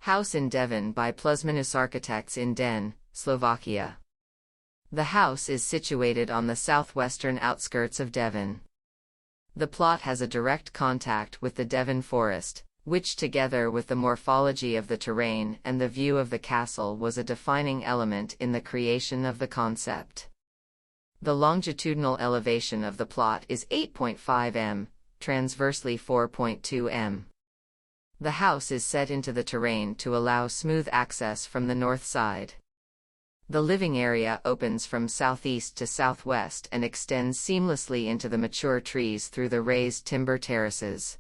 House in Devin by Plusminusarchitects in Den, Slovakia. The house is situated on the southwestern outskirts of Devin. The plot has a direct contact with the Devin forest, which together with the morphology of the terrain and the view of the castle was a defining element in the creation of the concept. The longitudinal elevation of the plot is 8.5 m, transversely 4.2 m. The house is set into the terrain to allow smooth access from the north side. The living area opens from southeast to southwest and extends seamlessly into the mature trees through the raised timber terraces.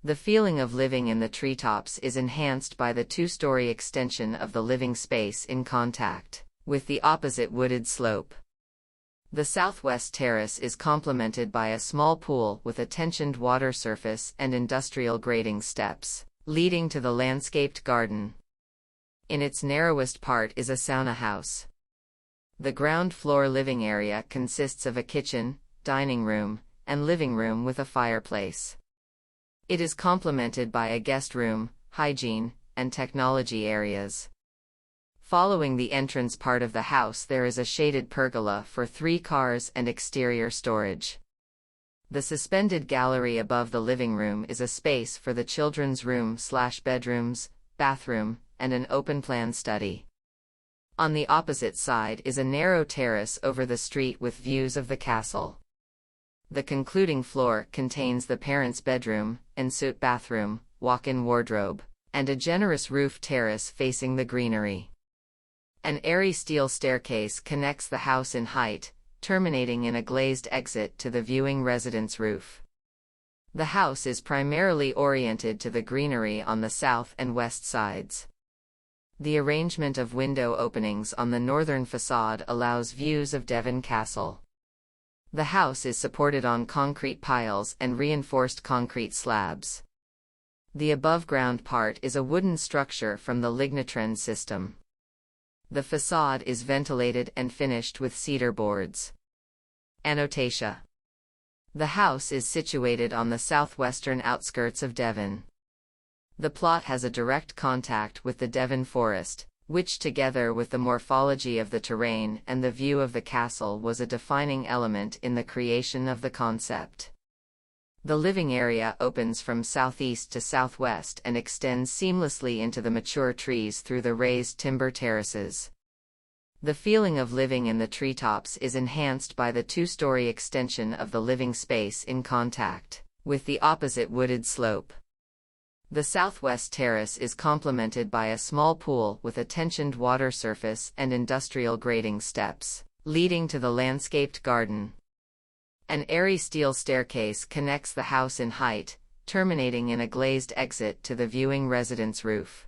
The feeling of living in the treetops is enhanced by the two-story extension of the living space in contact with the opposite wooded slope. The southwest terrace is complemented by a small pool with a tensioned water surface and industrial grading steps, leading to the landscaped garden. In its narrowest part is a sauna house. The ground floor living area consists of a kitchen, dining room, and living room with a fireplace. It is complemented by a guest room, hygiene, and technology areas. Following the entrance part of the house there is a shaded pergola for 3 cars and exterior storage. The suspended gallery above the living room is a space for the children's room/bedrooms, bathroom, and an open-plan study. On the opposite side is a narrow terrace over the street with views of the castle. The concluding floor contains the parents' bedroom, ensuite bathroom, walk-in wardrobe, and a generous roof terrace facing the greenery. An airy steel staircase connects the house in height, terminating in a glazed exit to the viewing residence roof. The house is primarily oriented to the greenery on the south and west sides. The arrangement of window openings on the northern facade allows views of Devin Castle. The house is supported on concrete piles and reinforced concrete slabs. The above-ground part is a wooden structure from the lignotrend system. The facade is ventilated and finished with cedar boards. Annotation. The house is situated on the southwestern outskirts of Devin. The plot has a direct contact with the Devin forest, which together with the morphology of the terrain and the view of the castle was a defining element in the creation of the concept. The living area opens from southeast to southwest and extends seamlessly into the mature trees through the raised timber terraces. The feeling of living in the treetops is enhanced by the two-story extension of the living space in contact with the opposite wooded slope. The southwest terrace is complemented by a small pool with a tensioned water surface and industrial grading steps, leading to the landscaped garden. An airy steel staircase connects the house in height, terminating in a glazed exit to the viewing residence roof.